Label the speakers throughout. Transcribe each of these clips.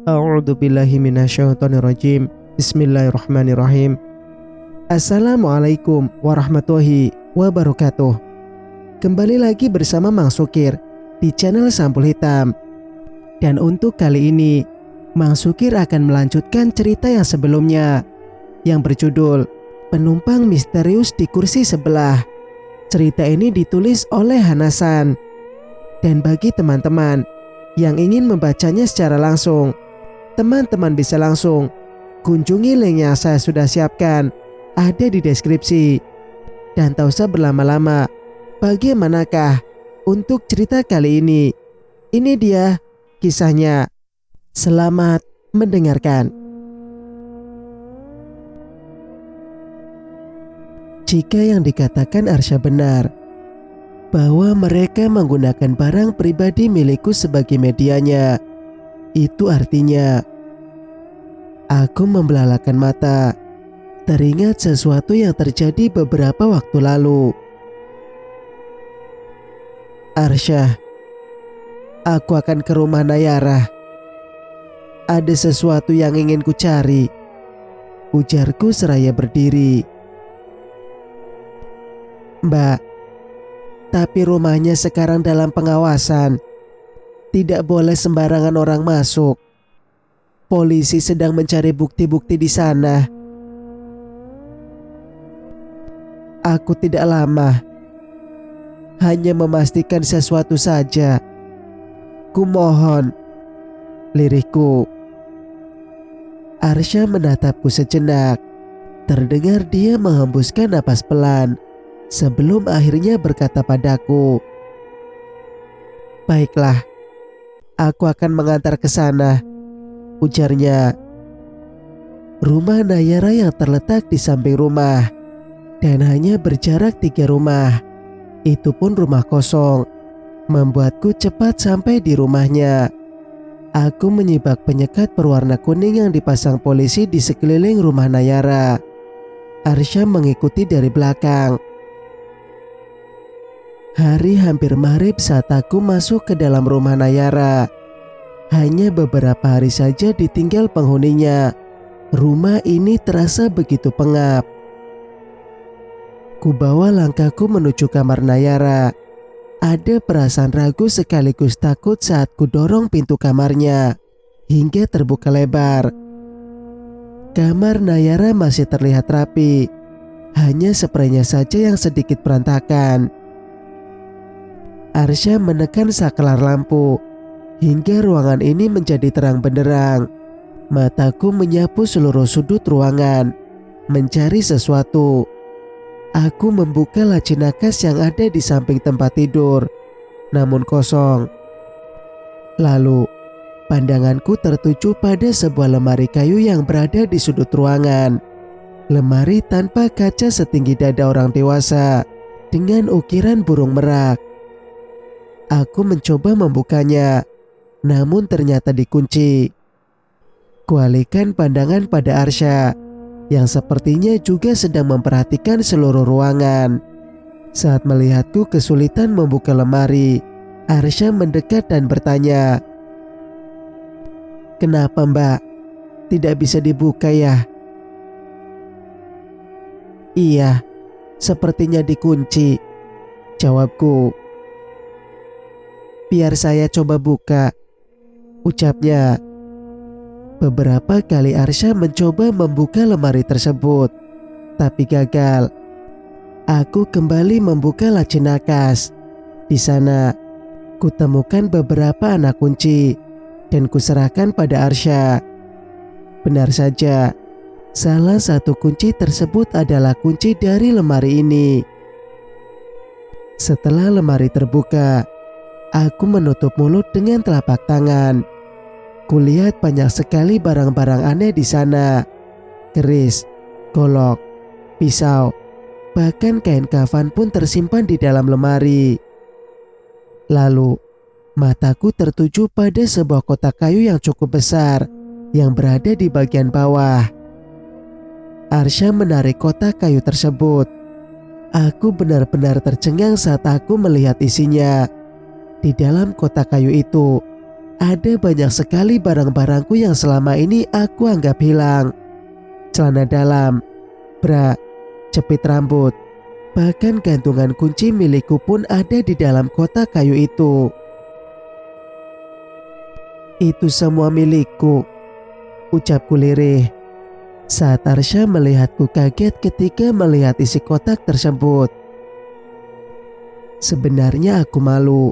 Speaker 1: A'udzu billahi minasyaitonir rajim. Bismillahirrahmanirrahim. Assalamualaikum warahmatullahi wabarakatuh. Kembali lagi bersama Mang Sukir di channel Sampul Hitam. Dan untuk kali ini, Mang Sukir akan melanjutkan cerita yang sebelumnya yang berjudul Penumpang Misterius di Kursi Sebelah. Cerita ini ditulis oleh Hanasan. Dan bagi teman-teman yang ingin membacanya secara langsung, teman-teman bisa langsung kunjungi link yang saya sudah siapkan, ada di deskripsi. Dan tak usah berlama-lama, bagaimanakah untuk cerita kali ini? Ini dia kisahnya. Selamat mendengarkan. Jika yang dikatakan Arsya benar, bahwa mereka menggunakan barang pribadi milikku sebagai medianya, itu artinya aku membelalakan mata, teringat sesuatu yang terjadi beberapa waktu lalu. Arsya, aku akan ke rumah Nayara. Ada sesuatu yang ingin ku cari, ujarku seraya berdiri. Mbak, tapi rumahnya sekarang dalam pengawasan. Tidak boleh sembarangan orang masuk. Polisi sedang mencari bukti-bukti di sana. Aku tidak lama, hanya memastikan sesuatu saja. Kumohon, lirikku. Arsya menatapku sejenak. Terdengar dia menghembuskan napas pelan sebelum akhirnya berkata padaku, "Baiklah, aku akan mengantar ke sana," ujarnya. Rumah Nayara yang terletak di samping rumah dan hanya berjarak 3 rumah, itu pun rumah kosong, membuatku cepat sampai di rumahnya. Aku menyibak penyekat berwarna kuning yang dipasang polisi di sekeliling rumah Nayara. Arsya mengikuti dari belakang. Hari hampir maghrib saat aku masuk ke dalam rumah Nayara. Hanya beberapa hari saja ditinggal penghuninya. Rumah ini terasa begitu pengap. Kubawa langkahku menuju kamar Nayara. Ada perasaan ragu sekaligus takut saat kudorong pintu kamarnya hingga terbuka lebar. Kamar Nayara masih terlihat rapi. Hanya spraynya saja yang sedikit berantakan. Arsya menekan saklar lampu hingga ruangan ini menjadi terang benderang. Mataku menyapu seluruh sudut ruangan, mencari sesuatu. Aku membuka laci nakas yang ada di samping tempat tidur, namun kosong. Lalu, pandanganku tertuju pada sebuah lemari kayu yang berada di sudut ruangan. Lemari tanpa kaca setinggi dada orang dewasa, dengan ukiran burung merak. Aku mencoba membukanya, namun ternyata dikunci. Kualihkan pandangan pada Arsya, yang sepertinya juga sedang memperhatikan seluruh ruangan. Saat melihatku kesulitan membuka lemari, Arsya mendekat dan bertanya, "Kenapa Mbak? Tidak bisa dibuka ya?" "Iya, sepertinya dikunci," jawabku. "Biar saya coba buka," ucapnya. Beberapa kali Arsya mencoba membuka lemari tersebut, tapi gagal. Aku kembali membuka laci nakas. Di sana, kutemukan beberapa anak kunci dan kuserahkan pada Arsya. Benar saja, salah satu kunci tersebut adalah kunci dari lemari ini. Setelah lemari terbuka, aku menutup mulut dengan telapak tangan. Kulihat banyak sekali barang-barang aneh di sana. Keris, golok, pisau, bahkan kain kafan pun tersimpan di dalam lemari. Lalu, mataku tertuju pada sebuah kotak kayu yang cukup besar yang berada di bagian bawah. Arsya menarik kotak kayu tersebut. Aku benar-benar tercengang saat aku melihat isinya. Di dalam kotak kayu itu ada banyak sekali barang-barangku yang selama ini aku anggap hilang. Celana dalam, bra, jepit rambut, bahkan gantungan kunci milikku pun ada di dalam kotak kayu itu. Itu semua milikku, ucapku lirih saat Arsya melihatku kaget ketika melihat isi kotak tersebut. Sebenarnya aku malu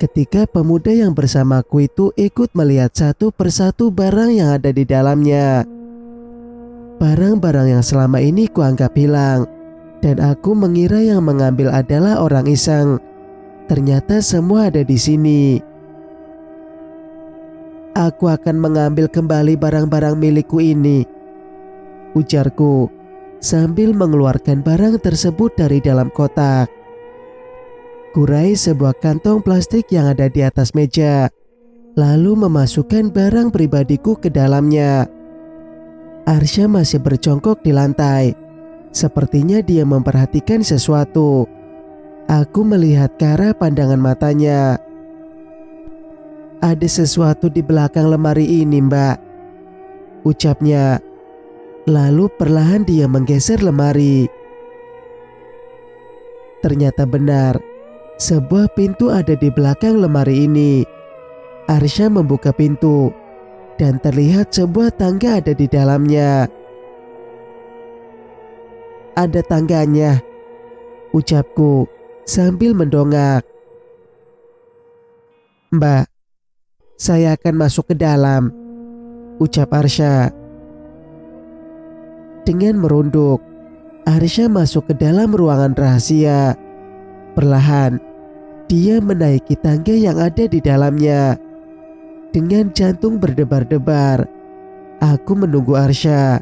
Speaker 1: ketika pemuda yang bersamaku itu ikut melihat satu persatu barang yang ada di dalamnya. Barang-barang yang selama ini kuanggap hilang dan aku mengira yang mengambil adalah orang iseng. Ternyata semua ada di sini. Aku akan mengambil kembali barang-barang milikku ini, ujarku sambil mengeluarkan barang tersebut dari dalam kotak. Kurai sebuah kantong plastik yang ada di atas meja, lalu memasukkan barang pribadiku ke dalamnya. Arsya masih berjongkok di lantai. Sepertinya dia memperhatikan sesuatu. Aku melihat ke arah pandangan matanya. Ada sesuatu di belakang lemari ini, Mbak, ucapnya. Lalu perlahan dia menggeser lemari. Ternyata benar. Sebuah pintu ada di belakang lemari ini. Arsya membuka pintu dan terlihat sebuah tangga ada di dalamnya. Ada tangganya, ucapku sambil mendongak. Mbak, saya akan masuk ke dalam, ucap Arsya. Dengan merunduk, Arsya masuk ke dalam ruangan rahasia. Perlahan, dia menaiki tangga yang ada di dalamnya. Dengan jantung berdebar-debar, aku menunggu Arsya.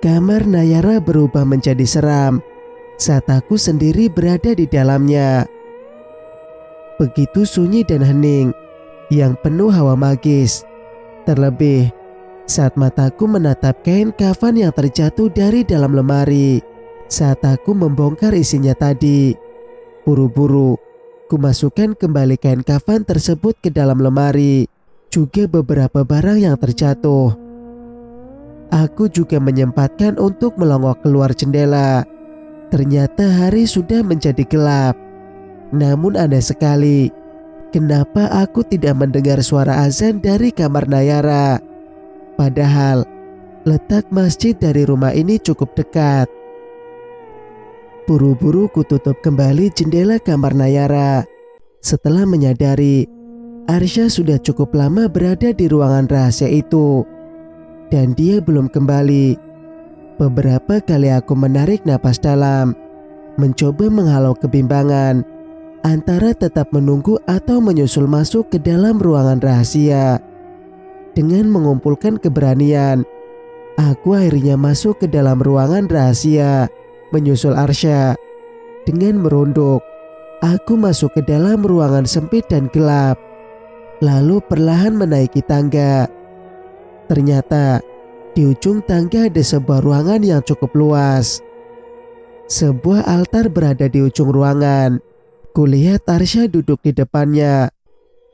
Speaker 1: Kamar Nayara berubah menjadi seram saat aku sendiri berada di dalamnya. Begitu sunyi dan hening, yang penuh hawa magis. Terlebih saat mataku menatap kain kafan yang terjatuh dari dalam lemari saat aku membongkar isinya tadi. Buru-buru ku masukkan kembali kain kafan tersebut ke dalam lemari, juga beberapa barang yang terjatuh. Aku juga menyempatkan untuk melongok keluar jendela. Ternyata hari sudah menjadi gelap. Namun aneh sekali, kenapa aku tidak mendengar suara azan dari kamar Nayara? Padahal letak masjid dari rumah ini cukup dekat. Buru-buru kututup kembali jendela kamar Nayara. Setelah menyadari Arsya sudah cukup lama berada di ruangan rahasia itu dan dia belum kembali. Beberapa kali aku menarik napas dalam, mencoba menghalau kebimbangan antara tetap menunggu atau menyusul masuk ke dalam ruangan rahasia. Dengan mengumpulkan keberanian, aku akhirnya masuk ke dalam ruangan rahasia, menyusul Arsya. Dengan merunduk, aku masuk ke dalam ruangan sempit dan gelap, lalu perlahan menaiki tangga. Ternyata di ujung tangga ada sebuah ruangan yang cukup luas. Sebuah altar berada di ujung ruangan. Kulihat Arsya duduk di depannya.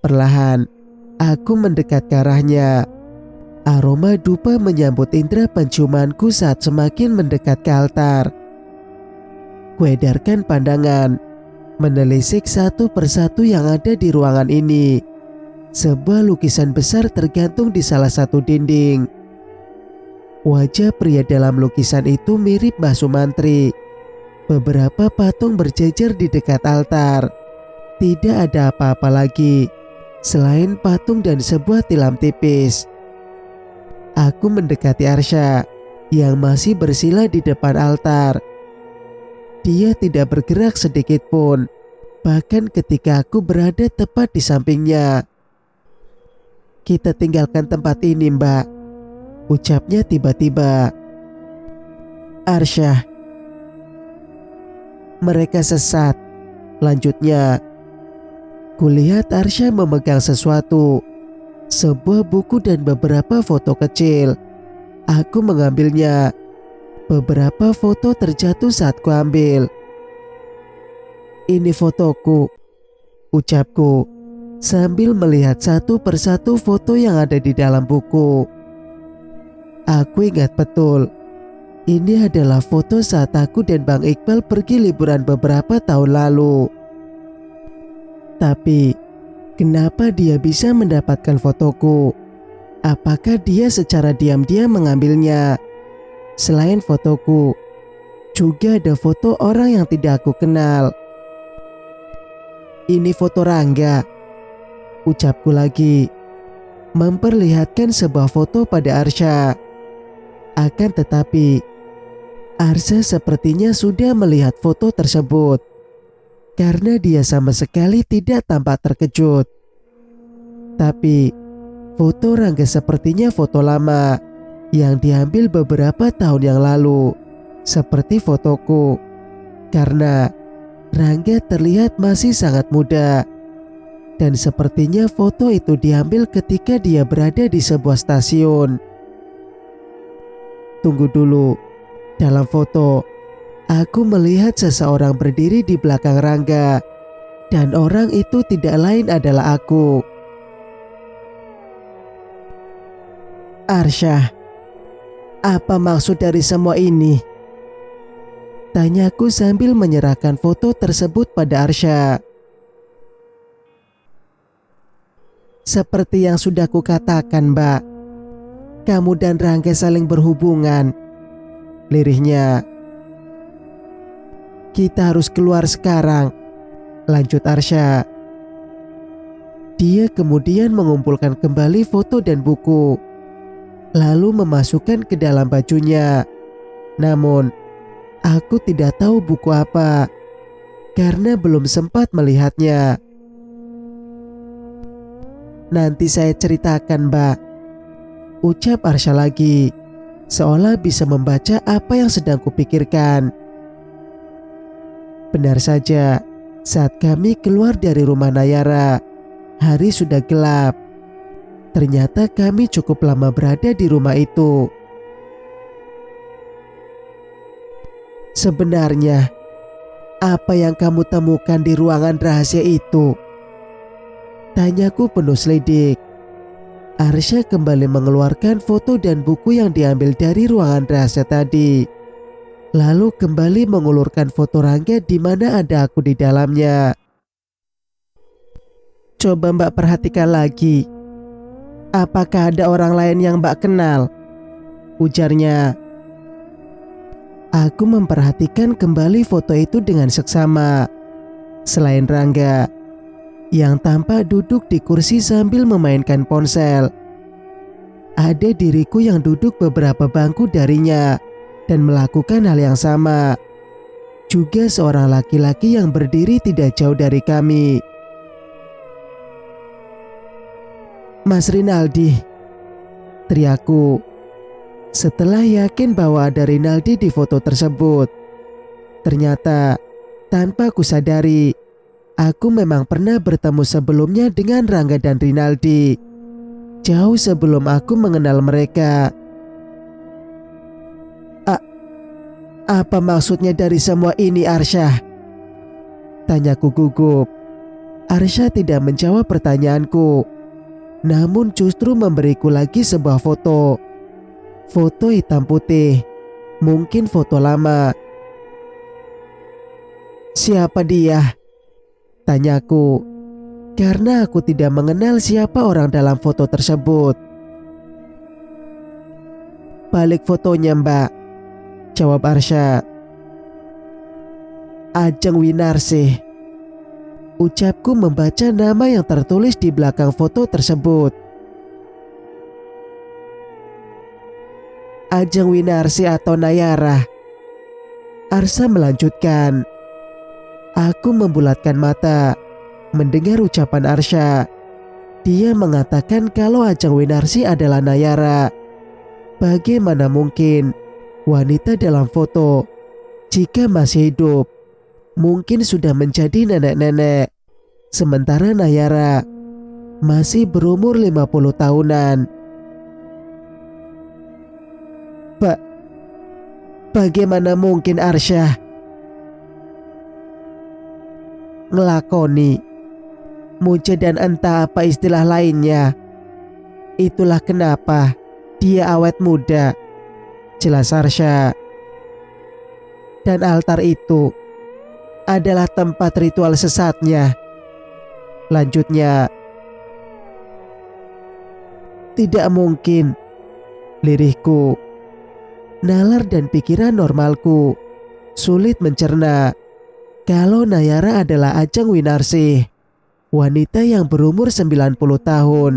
Speaker 1: Perlahan aku mendekat ke arahnya. Aroma dupa menyambut indera penciumanku saat semakin mendekat ke altar. Kuedarkan pandangan, menelisik satu persatu yang ada di ruangan ini. Sebuah lukisan besar tergantung di salah satu dinding. Wajah pria dalam lukisan itu mirip Mbah Sumantri. Beberapa patung berjejer di dekat altar. Tidak ada apa-apa lagi selain patung dan sebuah tilam tipis. Aku mendekati Arsya yang masih bersila di depan altar. Dia tidak bergerak sedikit pun, bahkan ketika aku berada tepat di sampingnya. Kita tinggalkan tempat ini, Mbak, ucapnya tiba-tiba. Arsya, mereka sesat, lanjutnya. Kulihat Arsya memegang sesuatu, sebuah buku dan beberapa foto kecil. Aku mengambilnya. Beberapa foto terjatuh saat kuambil. Ini fotoku, ucapku sambil melihat satu persatu foto yang ada di dalam buku. Aku ingat betul, ini adalah foto saat aku dan Bang Iqbal pergi liburan beberapa tahun lalu. Tapi, kenapa dia bisa mendapatkan fotoku? Apakah dia secara diam-diam mengambilnya? Selain fotoku, juga ada foto orang yang tidak aku kenal. Ini foto Rangga, ucapku lagi, memperlihatkan sebuah foto pada Arsya. Akan tetapi, Arsya sepertinya sudah melihat foto tersebut, karena dia sama sekali tidak tampak terkejut. Tapi, foto Rangga sepertinya foto lama, yang diambil beberapa tahun yang lalu, seperti fotoku. Karena Rangga terlihat masih sangat muda, dan sepertinya foto itu diambil ketika dia berada di sebuah stasiun. Tunggu dulu, dalam foto, aku melihat seseorang berdiri di belakang Rangga, dan orang itu tidak lain adalah aku. Arsya, apa maksud dari semua ini? Tanyaku sambil menyerahkan foto tersebut pada Arsya. Seperti yang sudah kukatakan, Mbak, kamu dan Rangga saling berhubungan, lirihnya. Kita harus keluar sekarang, lanjut Arsya. Dia kemudian mengumpulkan kembali foto dan buku, lalu memasukkan ke dalam bajunya. Namun, aku tidak tahu buku apa, karena belum sempat melihatnya. Nanti saya ceritakan, Mbak, ucap Arsya lagi, seolah bisa membaca apa yang sedang kupikirkan. Benar saja, saat kami keluar dari rumah Nayara, hari sudah gelap. Ternyata kami cukup lama berada di rumah itu. Sebenarnya, apa yang kamu temukan di ruangan rahasia itu? Tanyaku penuh selidik. Arsya kembali mengeluarkan foto dan buku yang diambil dari ruangan rahasia tadi, lalu kembali mengulurkan foto Rangga di mana ada aku di dalamnya. Coba Mbak perhatikan lagi. Apakah ada orang lain yang Mbak kenal? Ujarnya. Aku memperhatikan kembali foto itu dengan seksama. Selain Rangga, yang tampak duduk di kursi sambil memainkan ponsel, ada diriku yang duduk beberapa bangku darinya dan melakukan hal yang sama. Juga seorang laki-laki yang berdiri tidak jauh dari kami. Mas Rinaldi, teriakku, setelah yakin bahwa ada Rinaldi di foto tersebut. Ternyata, tanpa kusadari, aku memang pernah bertemu sebelumnya dengan Rangga dan Rinaldi, jauh sebelum aku mengenal mereka. Apa maksudnya dari semua ini, Arsya? Tanyaku gugup. Arsya tidak menjawab pertanyaanku, namun justru memberiku lagi sebuah foto. Foto hitam putih, mungkin foto lama. Siapa dia? Tanyaku, karena aku tidak mengenal siapa orang dalam foto tersebut. Balik fotonya, Mbak, jawab Arsya. Ajeng Winarsih, ucapku membaca nama yang tertulis di belakang foto tersebut. Ajeng Winarsih atau Nayara? Arsya melanjutkan. Aku membulatkan mata mendengar ucapan Arsya. Dia mengatakan kalau Ajeng Winarsih adalah Nayara. Bagaimana mungkin wanita dalam foto, jika masih hidup, mungkin sudah menjadi nenek-nenek, sementara Nayara masih berumur 50 tahunan. Bagaimana mungkin Arsya ngelakoni? muja dan entah apa istilah lainnya. Itulah kenapa dia awet muda, jelas Arsha. Dan altar itu adalah tempat ritual sesatnya, lanjutnya. Tidak mungkin, lirihku. Nalar dan pikiran normalku sulit mencerna kalau Nayara adalah Ajeng Winarsih, wanita yang berumur 90 tahun,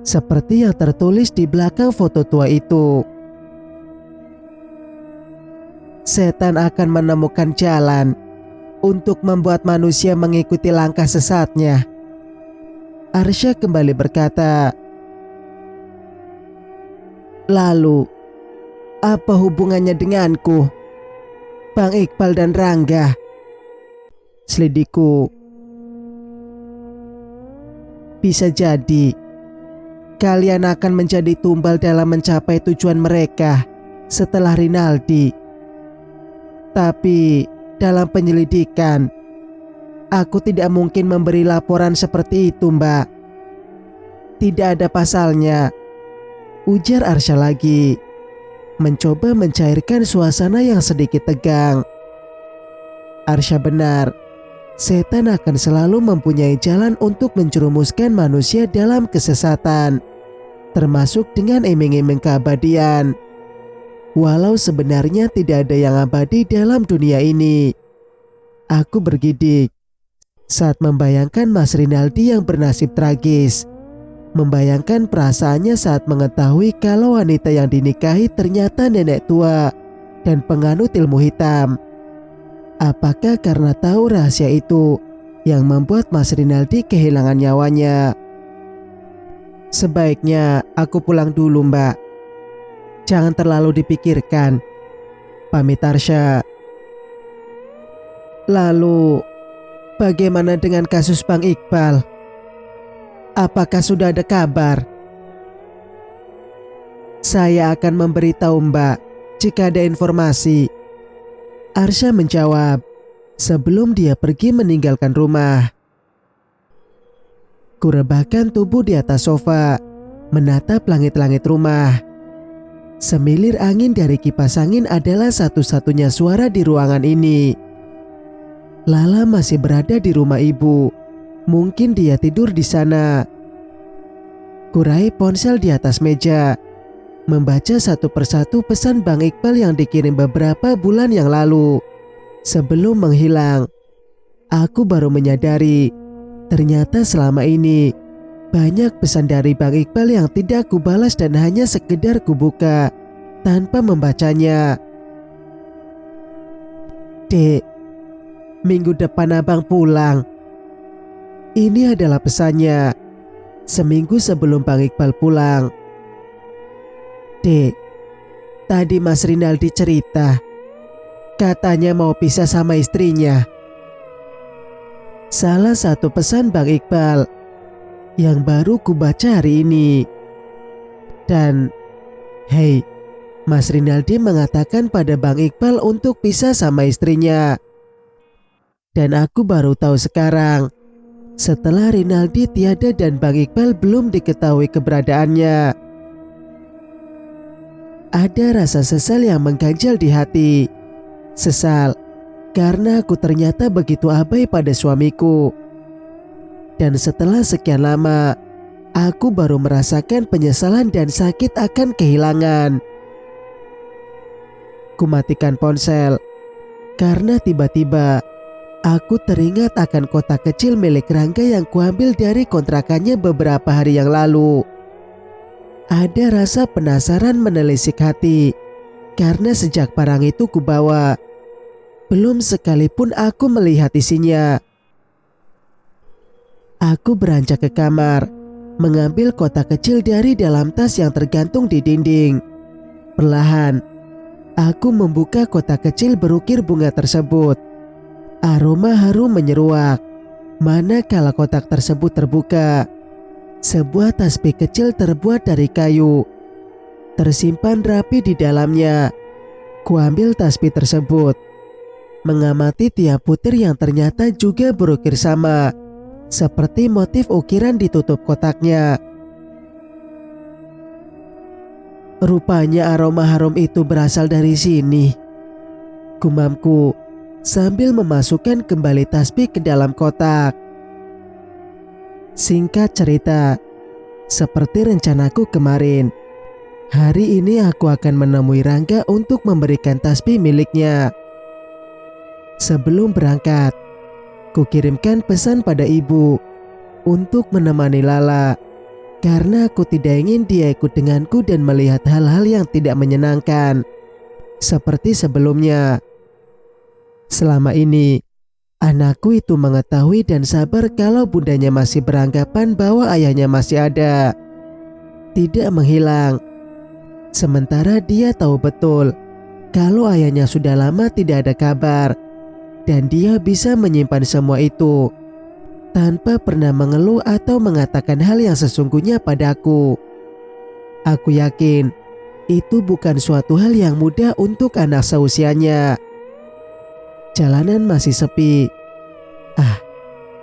Speaker 1: seperti yang tertulis di belakang foto tua itu. Setan akan menemukan jalan untuk membuat manusia mengikuti langkah sesatnya, Arsha kembali berkata. Lalu, apa hubungannya denganku, Bang Iqbal dan Rangga? Selidikku. Bisa jadi kalian akan menjadi tumbal dalam mencapai tujuan mereka setelah Rinaldi. Tapi dalam penyelidikan, aku tidak mungkin memberi laporan seperti itu, Mbak. Tidak ada pasalnya, ujar Arsha lagi, mencoba mencairkan suasana yang sedikit tegang. Arsha benar, setan akan selalu mempunyai jalan untuk menjerumuskan manusia dalam kesesatan, termasuk dengan iming-iming keabadian. Walau sebenarnya tidak ada yang abadi dalam dunia ini. Aku bergidik saat membayangkan Mas Rinaldi yang bernasib tragis. Membayangkan perasaannya saat mengetahui kalau wanita yang dinikahi ternyata nenek tua dan penganut ilmu hitam. Apakah karena tahu rahasia itu yang membuat Mas Rinaldi kehilangan nyawanya? Sebaiknya aku pulang dulu, Mbak. Jangan terlalu dipikirkan, pamit Arsha. Lalu, bagaimana dengan kasus Bang Iqbal? Apakah sudah ada kabar? Saya akan memberitahu Mbak jika ada informasi, Arsha menjawab sebelum dia pergi meninggalkan rumah. Kurebahkan tubuh di atas sofa, menatap langit-langit rumah. Semilir angin dari kipas angin adalah satu-satunya suara di ruangan ini. Lala masih berada di rumah ibu. Mungkin dia tidur di sana. Kurai ponsel di atas meja, membaca satu persatu pesan Bang Iqbal yang dikirim beberapa bulan yang lalu. Sebelum menghilang, aku baru menyadari ternyata selama ini banyak pesan dari Bang Iqbal yang tidak kubalas dan hanya sekedar kubuka tanpa membacanya. Dek, minggu depan abang pulang. Ini adalah pesannya seminggu sebelum Bang Iqbal pulang. Dek, tadi Mas Rinaldi cerita katanya mau pisah sama istrinya. Salah satu pesan Bang Iqbal yang baru kubaca hari ini. Dan, hei, Mas Rinaldi mengatakan pada Bang Iqbal untuk pisah sama istrinya. Dan aku baru tahu sekarang, setelah Rinaldi tiada dan Bang Iqbal belum diketahui keberadaannya. Ada rasa sesal yang mengganjal di hati. Sesal karena aku ternyata begitu abai pada suamiku. Dan setelah sekian lama, aku baru merasakan penyesalan dan sakit akan kehilangan. Kumatikan ponsel karena tiba-tiba aku teringat akan kotak kecil milik Rangga yang kuambil dari kontrakannya beberapa hari yang lalu. Ada rasa penasaran menelisik hati karena sejak barang itu kubawa, belum sekalipun aku melihat isinya. Aku beranjak ke kamar, mengambil kotak kecil dari dalam tas yang tergantung di dinding. Perlahan, aku membuka kotak kecil berukir bunga tersebut. Aroma harum menyeruak manakala kotak tersebut terbuka. Sebuah tasbih kecil terbuat dari kayu tersimpan rapi di dalamnya. Kuambil tasbih tersebut, mengamati tiap butir yang ternyata juga berukir sama seperti motif ukiran di tutup kotaknya. Rupanya aroma harum itu berasal dari sini, gumamku sambil memasukkan kembali tasbih ke dalam kotak. Singkat cerita, seperti rencanaku kemarin, hari ini aku akan menemui Rangga untuk memberikan tasbih miliknya. Sebelum berangkat, kukirimkan pesan pada ibu untuk menemani Lala, karena aku tidak ingin dia ikut denganku dan melihat hal-hal yang tidak menyenangkan seperti sebelumnya. Selama ini, anakku itu mengetahui dan sabar kalau bundanya masih beranggapan bahwa ayahnya masih ada, tidak menghilang. Sementara dia tahu betul kalau ayahnya sudah lama tidak ada kabar, dan dia bisa menyimpan semua itu tanpa pernah mengeluh atau mengatakan hal yang sesungguhnya padaku. Aku yakin itu bukan suatu hal yang mudah untuk anak seusianya. Jalanan masih sepi.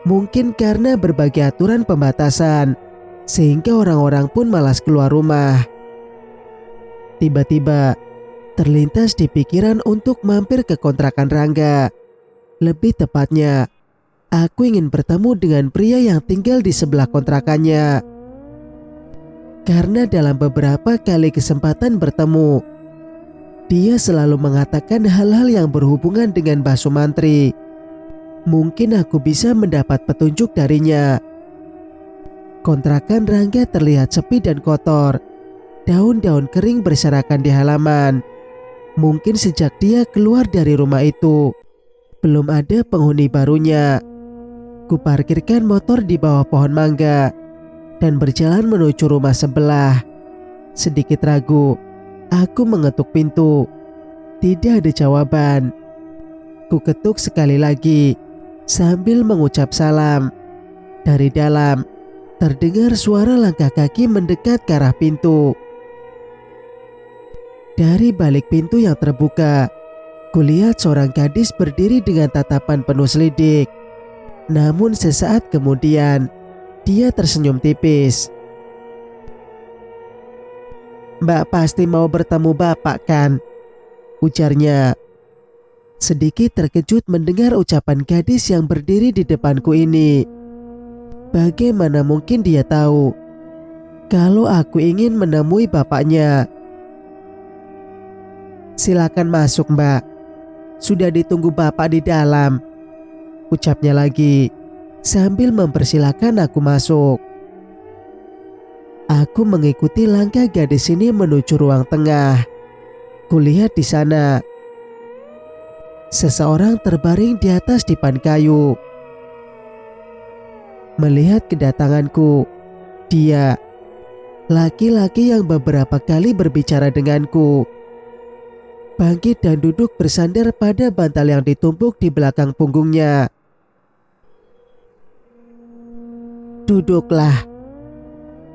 Speaker 1: Mungkin karena berbagai aturan pembatasan, sehingga orang-orang pun malas keluar rumah. Tiba-tiba terlintas di pikiran untuk mampir ke kontrakan Rangga. Lebih tepatnya, aku ingin bertemu dengan pria yang tinggal di sebelah kontrakannya. Karena dalam beberapa kali kesempatan bertemu, dia selalu mengatakan hal-hal yang berhubungan dengan Mbah Sumantri. Mungkin aku bisa mendapat petunjuk darinya. Kontrakan Rangga terlihat sepi dan kotor. Daun-daun kering berserakan di halaman. Mungkin sejak dia keluar dari rumah itu, belum ada penghuni barunya. Kuparkirkan motor di bawah pohon mangga dan berjalan menuju rumah sebelah. Sedikit ragu, aku mengetuk pintu. Tidak ada jawaban. Ku ketuk sekali lagi sambil mengucap salam. Dari dalam terdengar suara langkah kaki mendekat ke arah pintu. Dari balik pintu yang terbuka, kulihat seorang gadis berdiri dengan tatapan penuh selidik. Namun sesaat kemudian, dia tersenyum tipis. "Mbak pasti mau bertemu Bapak kan?" ujarnya. Sedikit terkejut mendengar ucapan gadis yang berdiri di depanku ini. Bagaimana mungkin dia tahu kalau aku ingin menemui bapaknya? "Silakan masuk, Mbak. Sudah ditunggu Bapak di dalam," ucapnya lagi sambil mempersilahkan aku masuk. Aku mengikuti langkah gadis ini menuju ruang tengah. Kulihat di sana seseorang terbaring di atas dipan kayu. Melihat kedatanganku, dia, laki-laki yang beberapa kali berbicara denganku, bangkit dan duduk bersandar pada bantal yang ditumpuk di belakang punggungnya. "Duduklah,"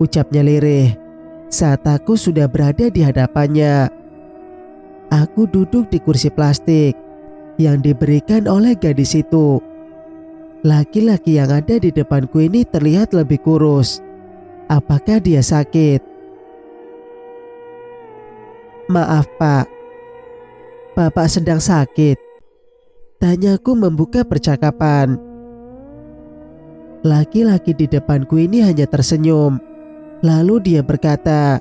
Speaker 1: ucapnya lirih saat aku sudah berada di hadapannya. Aku duduk di kursi plastik yang diberikan oleh gadis itu. Laki-laki yang ada di depanku ini terlihat lebih kurus. Apakah dia sakit? "Maaf, Pak. Bapak sedang sakit?" tanyaku membuka percakapan. Laki-laki di depanku ini hanya tersenyum. Lalu dia berkata,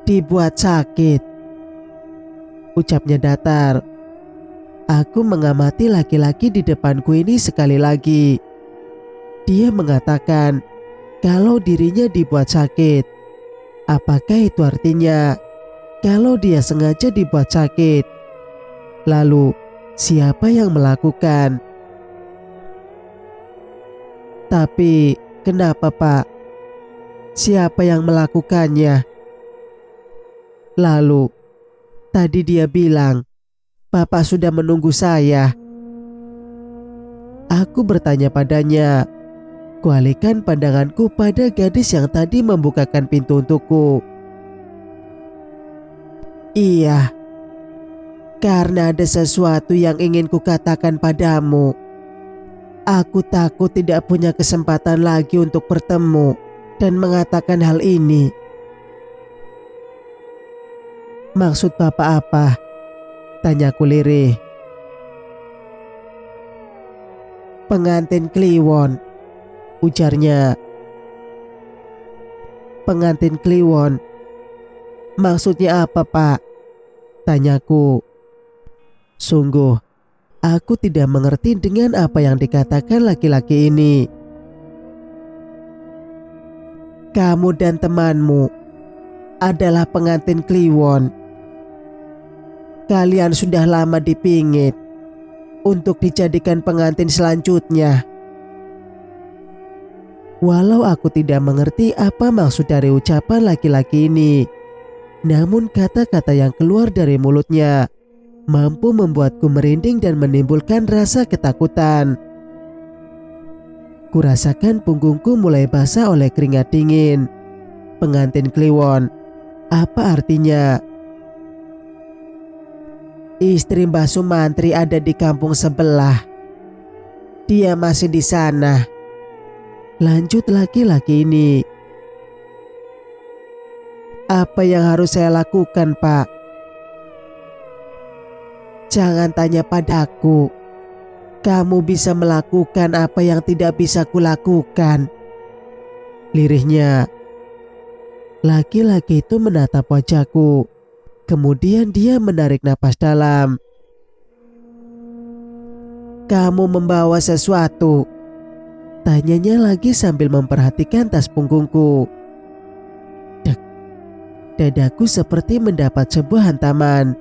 Speaker 1: "Dibuat sakit," ucapnya datar. Aku mengamati laki-laki di depanku ini sekali lagi. Dia mengatakan kalau dirinya dibuat sakit. Apakah itu artinya kalau dia sengaja dibuat sakit? Lalu siapa yang melakukan? "Tapi kenapa, Pak? Siapa yang melakukannya?" "Lalu tadi dia bilang Bapak sudah menunggu saya." Aku bertanya padanya. Kualihkan pandanganku pada gadis yang tadi membukakan pintu untukku. "Iya, karena ada sesuatu yang ingin kukatakan padamu." Aku takut tidak punya kesempatan lagi untuk bertemu dan mengatakan hal ini. Maksud Bapak apa? Tanyaku lirih. Pengantin Kliwon, ujarnya. Pengantin Kliwon? Maksudnya apa, Pak? Tanyaku. Sungguh, aku tidak mengerti dengan apa yang dikatakan laki-laki ini. Kamu dan temanmu adalah pengantin Kliwon. Kalian sudah lama dipingit untuk dijadikan pengantin selanjutnya. Walau aku tidak mengerti apa maksud dari ucapan laki-laki ini, namun kata-kata yang keluar dari mulutnya mampu membuatku merinding dan menimbulkan rasa ketakutan. Kurasakan punggungku mulai basah oleh keringat dingin. Pengantin Kliwon, apa artinya? Istri Mbah Sumantri ada di kampung sebelah. Dia masih di sana. Lanjut laki-laki ini. Apa yang harus saya lakukan, Pak? Jangan tanya padaku. Kamu bisa melakukan apa yang tidak bisa kulakukan. Lirihnya. Laki-laki itu menatap wajahku. Kemudian dia menarik napas dalam. Kamu membawa sesuatu? Tanyanya lagi sambil memperhatikan tas punggungku. Dek, dadaku seperti mendapat sebuah hantaman.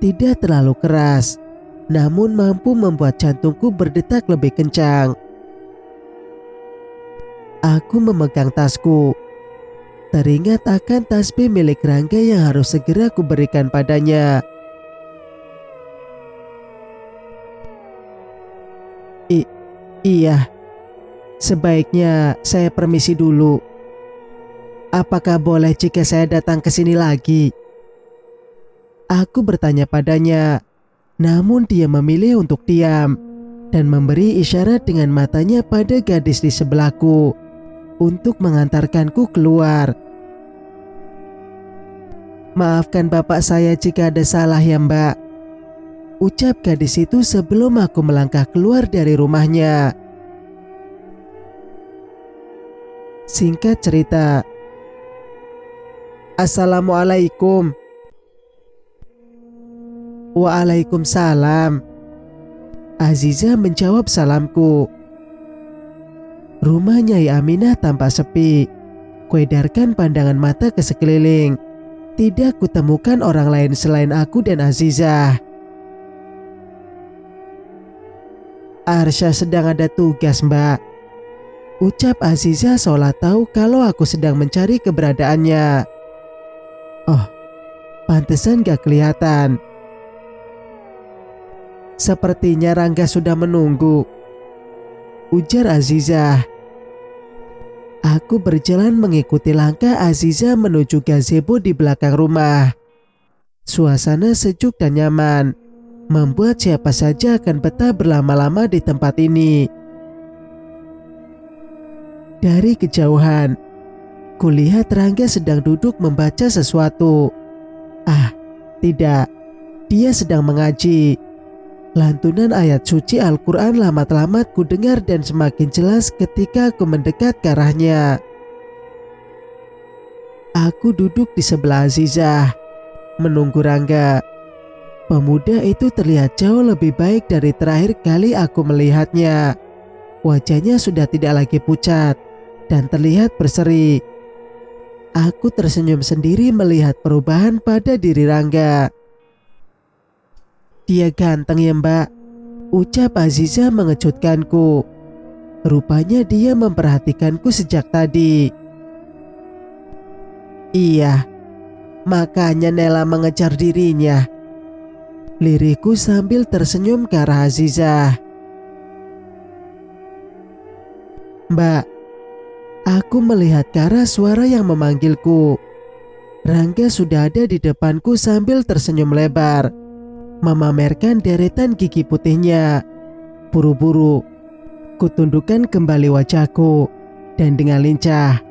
Speaker 1: Tidak terlalu keras, namun mampu membuat jantungku berdetak lebih kencang. Aku memegang tasku. Teringat akan tasbih milik Rangga yang harus segera kuberikan padanya. Iya, sebaiknya saya permisi dulu. Apakah boleh jika saya datang ke sini lagi? Aku bertanya padanya, namun dia memilih untuk diam dan memberi isyarat dengan matanya pada gadis di sebelahku untuk mengantarkanku keluar. Maafkan bapak saya jika ada salah ya, Mbak, ucap gadis itu sebelum aku melangkah keluar dari rumahnya. Singkat cerita, Assalamualaikum. Waalaikumsalam. Aziza menjawab salamku. Rumah Nyai Aminah tampak sepi. Kuedarkan pandangan mata ke sekeliling. Tidak kutemukan orang lain selain aku dan Aziza. Arsya sedang ada tugas, Mbak, ucap Aziza seolah tahu kalau aku sedang mencari keberadaannya. Oh, pantesan gak kelihatan. Sepertinya Rangga sudah menunggu, ujar Aziza. Aku berjalan mengikuti langkah Aziza menuju gazebo di belakang rumah. Suasana sejuk dan nyaman, membuat siapa saja akan betah berlama-lama di tempat ini. Dari kejauhan, kulihat Rangga sedang duduk membaca sesuatu. Ah, tidak, dia sedang mengaji. Lantunan ayat suci Al-Quran lamat-lamat ku dengar dan semakin jelas ketika aku mendekat ke arahnya. Aku duduk di sebelah Azizah, menunggu Rangga. Pemuda itu terlihat jauh lebih baik dari terakhir kali aku melihatnya. Wajahnya sudah tidak lagi pucat dan terlihat berseri. Aku tersenyum sendiri melihat perubahan pada diri Rangga. Dia ganteng ya, Mbak, ucap Aziza mengejutkanku. Rupanya dia memperhatikanku sejak tadi. Iya, makanya Nela mengejar dirinya, lirikku sambil tersenyum ke arah Aziza. Mbak, aku melihat ke arah suara yang memanggilku. Rangga sudah ada di depanku sambil tersenyum lebar, memamerkan deretan gigi putihnya. Buru-buru, Kutundukkan kembali wajahku dan dengan lincah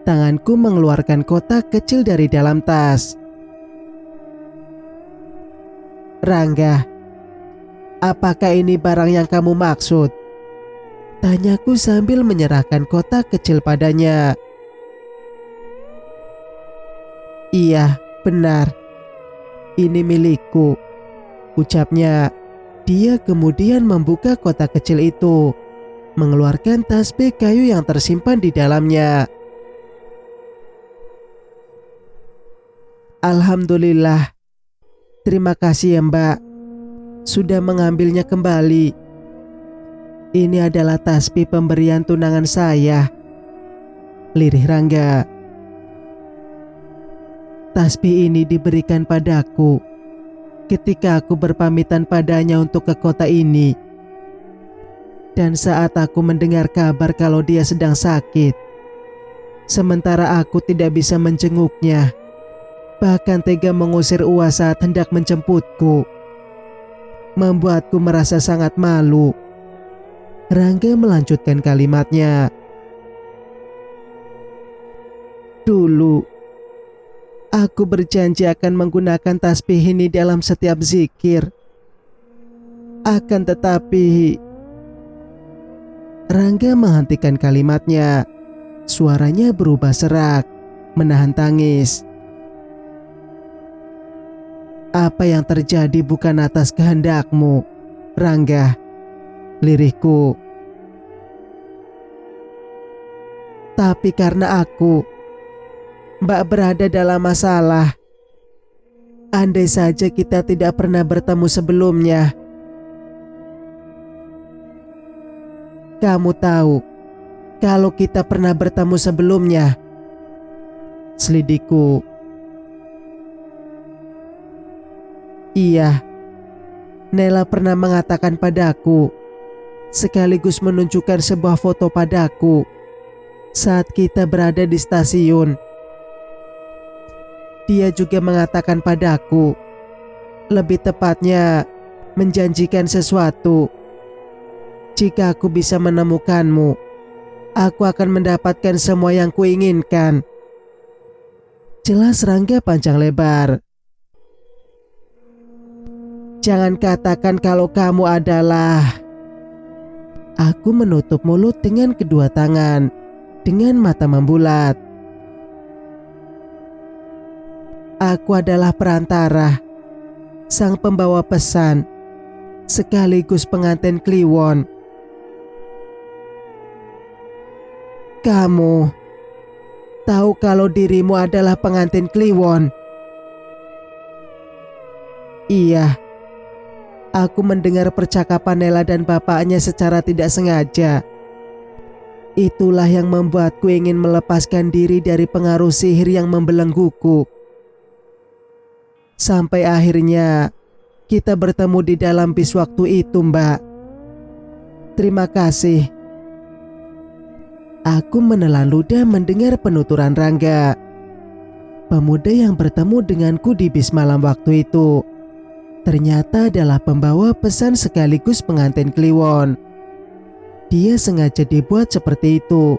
Speaker 1: tanganku mengeluarkan kotak kecil dari dalam tas. "Rangga, apakah ini barang yang kamu maksud?" tanyaku sambil menyerahkan kotak kecil padanya. "Iya, benar. Ini milikku," ucapnya. Dia kemudian membuka kotak kecil itu, mengeluarkan tasbih kayu yang tersimpan di dalamnya. "Alhamdulillah. Terima kasih ya Mbak, sudah mengambilnya kembali. Ini adalah tasbih pemberian tunangan saya," lirih Rangga. "Tasbih ini diberikan padaku ketika aku berpamitan padanya untuk ke kota ini. Dan saat aku mendengar kabar kalau dia sedang sakit, sementara aku tidak bisa menjenguknya, bahkan tega mengusir Uwa saat hendak menjemputku, membuatku merasa sangat malu." Rangga melanjutkan kalimatnya. "Dulu, aku berjanji akan menggunakan tasbih ini dalam setiap zikir. Akan tetapi..." Rangga menghentikan kalimatnya. Suaranya berubah serak, menahan tangis. "Apa yang terjadi bukan atas kehendakmu, Rangga," lirihku. "Tapi karena aku, Mbak berada dalam masalah. Andai saja kita tidak pernah bertemu sebelumnya. Kamu tahu kalau kita pernah bertemu sebelumnya?" selidikku. "Iya, Nela pernah mengatakan padaku, sekaligus menunjukkan sebuah foto padaku saat kita berada di stasiun. Dia juga mengatakan padaku, lebih tepatnya menjanjikan sesuatu. Jika aku bisa menemukanmu, aku akan mendapatkan semua yang kuinginkan." Jelas Rangga panjang lebar. "Jangan katakan kalau kamu adalah..." Aku menutup mulut dengan kedua tangan, dengan mata membulat. "Aku adalah perantara, sang pembawa pesan, sekaligus pengantin Kliwon. Kamu tahu kalau dirimu adalah pengantin Kliwon?" "Iya, aku mendengar percakapan Nela dan bapaknya secara tidak sengaja. Itulah yang membuatku ingin melepaskan diri dari pengaruh sihir yang membelengguku. Sampai akhirnya kita bertemu di dalam bis waktu itu, Mbak. Terima kasih." Aku menelan ludah mendengar penuturan Rangga. Pemuda yang bertemu denganku di bis malam waktu itu ternyata adalah pembawa pesan sekaligus pengantin Kliwon. Dia sengaja dibuat seperti itu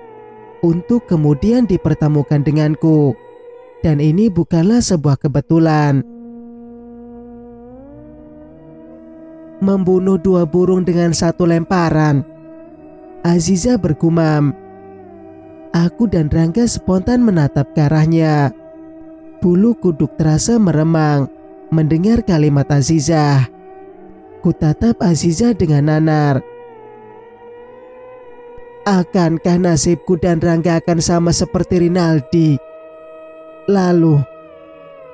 Speaker 1: untuk kemudian dipertemukan denganku. Dan ini bukanlah sebuah kebetulan. "Membunuh 2 burung dengan 1 lemparan," Aziza bergumam. Aku dan Rangga spontan menatap ke arahnya. Bulu kuduk terasa meremang mendengar kalimat Aziza. Kutatap Aziza dengan nanar. Akankah nasibku dan Rangga akan sama seperti Rinaldi? Lalu,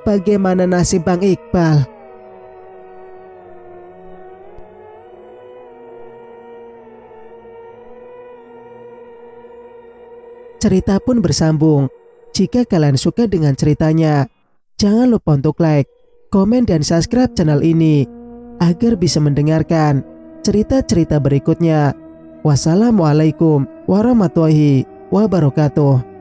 Speaker 1: bagaimana nasib Bang Iqbal? Cerita pun bersambung. Jika kalian suka dengan ceritanya, jangan lupa untuk like, komen, dan subscribe channel ini agar bisa mendengarkan cerita-cerita berikutnya. Wassalamualaikum warahmatullahi wabarakatuh.